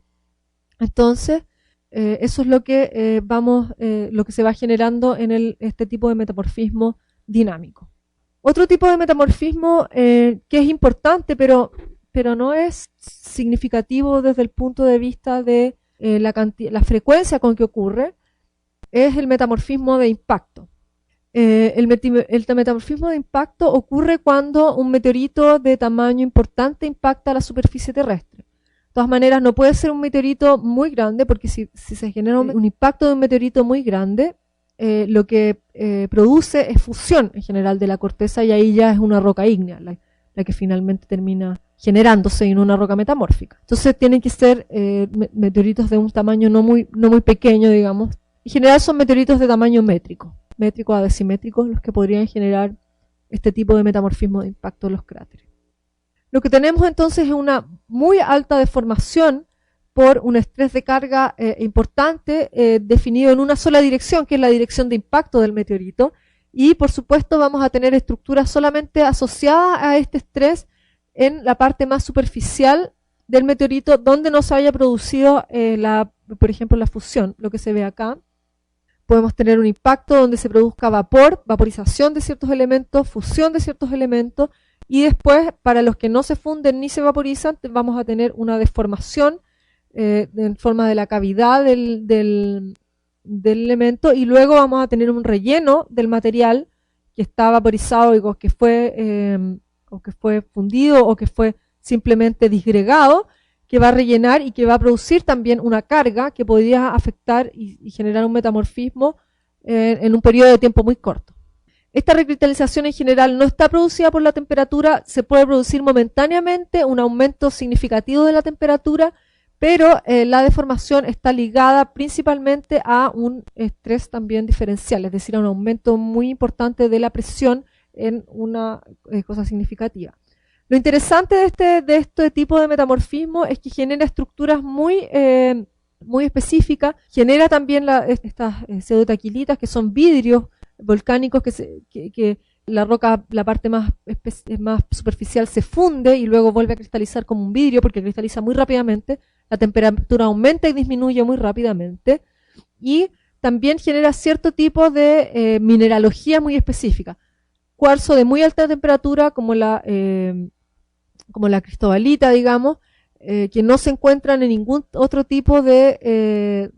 Entonces, eso es lo que lo que se va generando en este tipo de metamorfismo dinámico. Otro tipo de metamorfismo que es importante, pero no es significativo desde el punto de vista de la frecuencia con que ocurre, es el metamorfismo de impacto. El metamorfismo de impacto ocurre cuando un meteorito de tamaño importante impacta la superficie terrestre. De todas maneras, no puede ser un meteorito muy grande, porque si se genera un impacto de un meteorito muy grande, lo que produce es fusión en general de la corteza, y ahí ya es una roca ígnea, la que finalmente termina generándose en una roca metamórfica. Entonces tienen que ser meteoritos de un tamaño no muy pequeño, digamos. En general son meteoritos de tamaño métrico a decimétrico, los que podrían generar este tipo de metamorfismo de impacto de los cráteres. Lo que tenemos entonces es una muy alta deformación por un estrés de carga importante definido en una sola dirección, que es la dirección de impacto del meteorito, y por supuesto vamos a tener estructuras solamente asociadas a este estrés en la parte más superficial del meteorito, donde no se haya producido, por ejemplo, la fusión, lo que se ve acá. Podemos tener un impacto donde se produzca vaporización de ciertos elementos, fusión de ciertos elementos, y después, para los que no se funden ni se vaporizan, vamos a tener una deformación en forma de la cavidad del elemento, y luego vamos a tener un relleno del material que está vaporizado o que fue fundido o que fue simplemente disgregado, que va a rellenar y que va a producir también una carga que podría afectar y generar un metamorfismo en un periodo de tiempo muy corto. Esta recristalización en general no está producida por la temperatura, se puede producir momentáneamente un aumento significativo de la temperatura, pero la deformación está ligada principalmente a un estrés también diferencial, es decir, a un aumento muy importante de la presión en una cosa significativa. Lo interesante de este tipo de metamorfismo es que genera estructuras muy específicas, genera también estas pseudotaquilitas, que son vidrios volcánicos que la roca, la parte más superficial, se funde y luego vuelve a cristalizar como un vidrio, porque cristaliza muy rápidamente, la temperatura aumenta y disminuye muy rápidamente, y también genera cierto tipo de mineralogía muy específica. Cuarzo de muy alta temperatura, como la cristobalita, digamos, que no se encuentran en ningún otro tipo de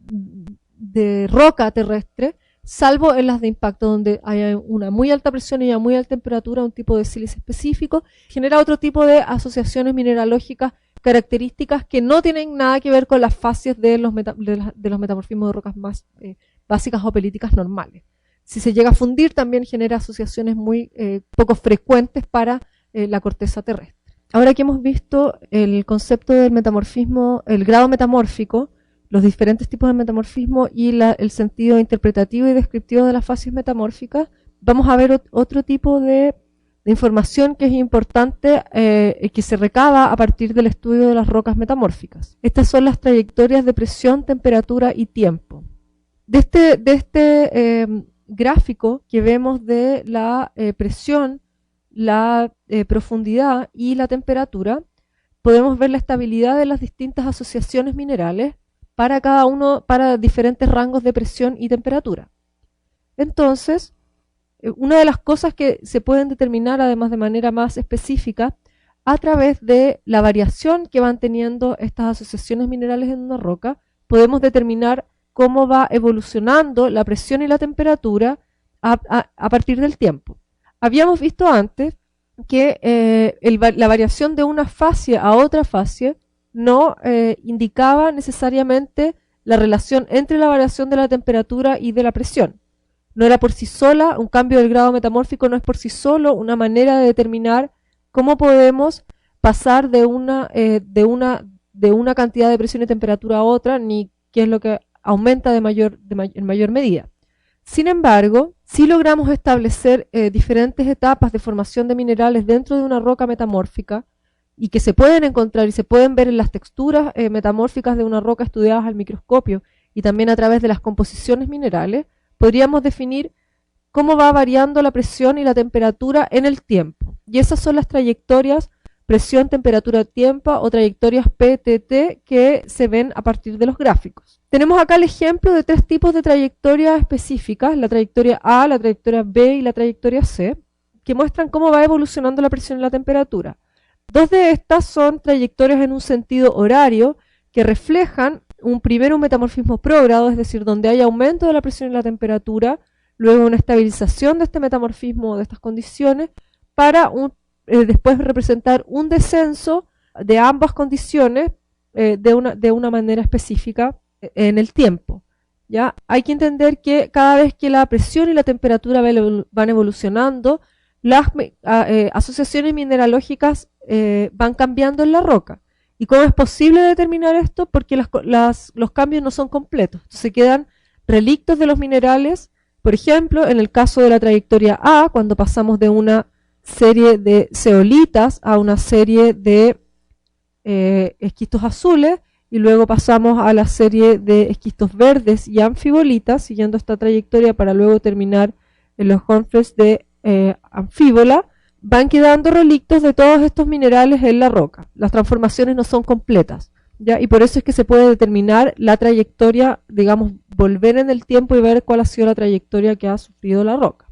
roca terrestre, salvo en las de impacto, donde hay una muy alta presión y una muy alta temperatura, un tipo de sílice específico, genera otro tipo de asociaciones mineralógicas características que no tienen nada que ver con las fases de los metamorfismos de rocas más básicas o pelíticas normales. Si se llega a fundir, también genera asociaciones muy poco frecuentes para la corteza terrestre. Ahora que hemos visto el concepto del metamorfismo, el grado metamórfico, los diferentes tipos de metamorfismo y el sentido interpretativo y descriptivo de las fases metamórficas, vamos a ver otro tipo de información que es importante, que se recaba a partir del estudio de las rocas metamórficas. Estas son las trayectorias de presión, temperatura y tiempo. De este gráfico que vemos de la presión, la profundidad y la temperatura, podemos ver la estabilidad de las distintas asociaciones minerales para diferentes rangos de presión y temperatura. Entonces, una de las cosas que se pueden determinar, además de manera más específica, a través de la variación que van teniendo estas asociaciones minerales en una roca, podemos determinar cómo va evolucionando la presión y la temperatura a partir del tiempo. Habíamos visto antes que la variación de una fase a otra fase no indicaba necesariamente la relación entre la variación de la temperatura y de la presión. No era por sí sola, un cambio del grado metamórfico no es por sí solo una manera de determinar cómo podemos pasar de una cantidad de presión y temperatura a otra, ni qué es lo que aumenta en mayor medida. Sin embargo, sí logramos establecer diferentes etapas de formación de minerales dentro de una roca metamórfica, y que se pueden encontrar y se pueden ver en las texturas metamórficas de una roca estudiadas al microscopio y también a través de las composiciones minerales. Podríamos definir cómo va variando la presión y la temperatura en el tiempo. Y esas son las trayectorias presión, temperatura, tiempo o trayectorias PTT que se ven a partir de los gráficos. Tenemos acá el ejemplo de 3 tipos de trayectorias específicas, la trayectoria A, la trayectoria B y la trayectoria C, que muestran cómo va evolucionando la presión y la temperatura. 2 de estas son trayectorias en un sentido horario que reflejan primero un metamorfismo prógrado, es decir, donde hay aumento de la presión y la temperatura, luego una estabilización de este metamorfismo, de estas condiciones, para después representar un descenso de ambas condiciones de una manera específica en el tiempo. ¿Ya? Hay que entender que cada vez que la presión y la temperatura van evolucionando, las asociaciones mineralógicas van cambiando en la roca. ¿Y cómo es posible determinar esto? Porque los cambios no son completos. Se quedan relictos de los minerales. Por ejemplo, en el caso de la trayectoria A, cuando pasamos de una serie de zeolitas a una serie de esquistos azules, y luego pasamos a la serie de esquistos verdes y anfibolitas, siguiendo esta trayectoria para luego terminar en los hornfels de anfíbola, van quedando relictos de todos estos minerales en la roca. Las transformaciones no son completas, ¿ya? Y por eso es que se puede determinar la trayectoria, digamos, volver en el tiempo y ver cuál ha sido la trayectoria que ha sufrido la roca.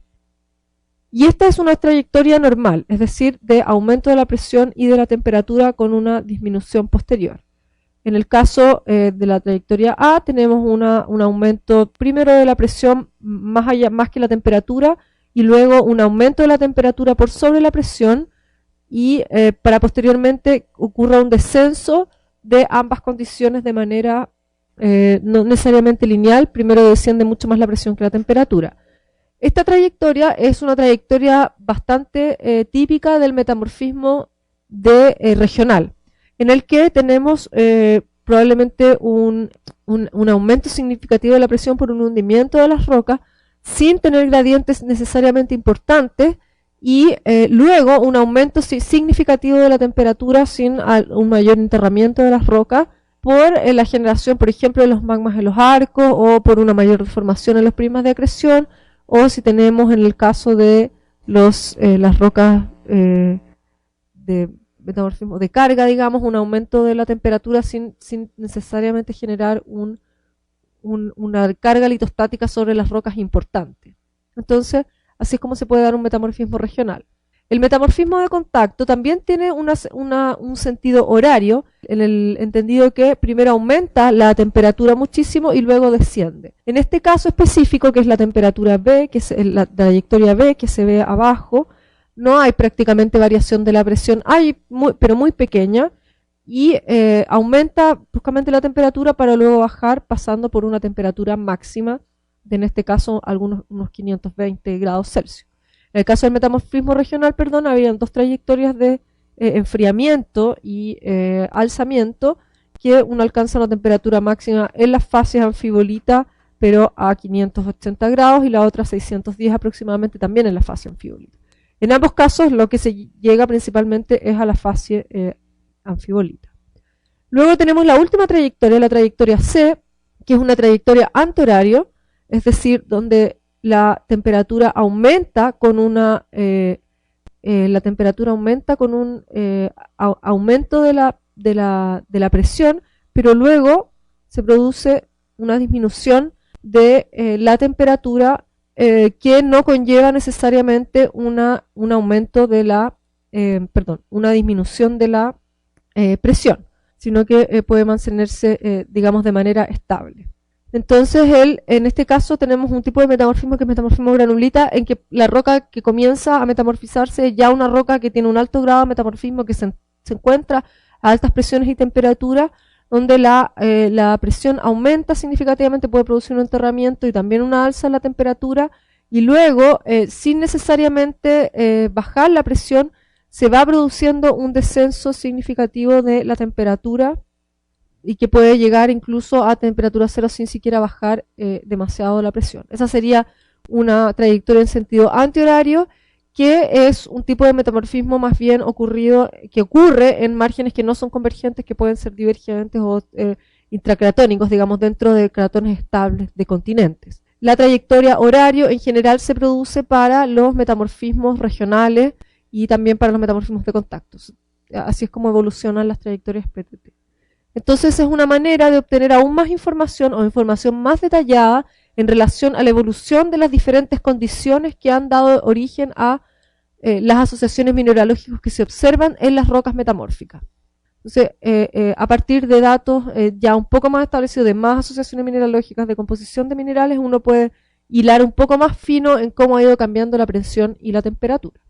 Y esta es una trayectoria normal, es decir, de aumento de la presión y de la temperatura con una disminución posterior. En el caso de la trayectoria A tenemos un aumento primero de la presión más que la temperatura, y luego un aumento de la temperatura por sobre la presión, y para posteriormente ocurra un descenso de ambas condiciones de manera no necesariamente lineal. Primero desciende mucho más la presión que la temperatura. Esta trayectoria es una trayectoria bastante típica del metamorfismo regional, en el que tenemos probablemente un aumento significativo de la presión por un hundimiento de las rocas, sin tener gradientes necesariamente importantes, y luego un aumento significativo de la temperatura sin un mayor enterramiento de las rocas por la generación, por ejemplo, de los magmas en los arcos, o por una mayor deformación en los prismas de acreción, o si tenemos en el caso de las rocas de metamorfismo de carga, digamos, un aumento de la temperatura sin necesariamente generar una carga litostática sobre las rocas importante. Entonces, así es como se puede dar un metamorfismo regional. El metamorfismo de contacto también tiene un sentido horario, en el entendido que primero aumenta la temperatura muchísimo y luego desciende. En este caso específico, que es la temperatura B, que es la trayectoria B, que se ve abajo, no hay prácticamente variación de la presión, pero muy pequeña, y aumenta bruscamente la temperatura para luego bajar, pasando por una temperatura máxima de, en este caso, unos 520 grados Celsius. En el caso del metamorfismo regional, habían 2 trayectorias de enfriamiento y alzamiento, que uno alcanza una temperatura máxima en las fases anfibolita, pero a 580 grados, y la otra a 610 aproximadamente, también en la fase anfibolita. En ambos casos lo que se llega principalmente es a la fase anfibolita. Luego tenemos la última trayectoria, la trayectoria C, que es una trayectoria antihorario, es decir, donde la temperatura aumenta con un aumento de la presión, pero luego se produce una disminución de la temperatura que no conlleva necesariamente un aumento de una disminución de la presión, sino que puede mantenerse, digamos, de manera estable. Entonces, en este caso tenemos un tipo de metamorfismo que es metamorfismo granulita, en que la roca que comienza a metamorfizarse es ya una roca que tiene un alto grado de metamorfismo, que se encuentra a altas presiones y temperaturas, donde la presión aumenta significativamente, puede producir un enterramiento y también una alza en la temperatura, y luego, sin necesariamente bajar la presión, se va produciendo un descenso significativo de la temperatura, y que puede llegar incluso a temperatura cero sin siquiera bajar demasiado la presión. Esa sería una trayectoria en sentido antihorario, que es un tipo de metamorfismo más bien que ocurre en márgenes que no son convergentes, que pueden ser divergentes o intracratónicos, digamos, dentro de cratones estables de continentes. La trayectoria horario en general se produce para los metamorfismos regionales y también para los metamorfismos de contactos. Así es como evolucionan las trayectorias PTT. Entonces es una manera de obtener aún más información o información más detallada en relación a la evolución de las diferentes condiciones que han dado origen a las asociaciones mineralógicas que se observan en las rocas metamórficas. Entonces, a partir de datos ya un poco más establecidos de más asociaciones mineralógicas, de composición de minerales, uno puede hilar un poco más fino en cómo ha ido cambiando la presión y la temperatura.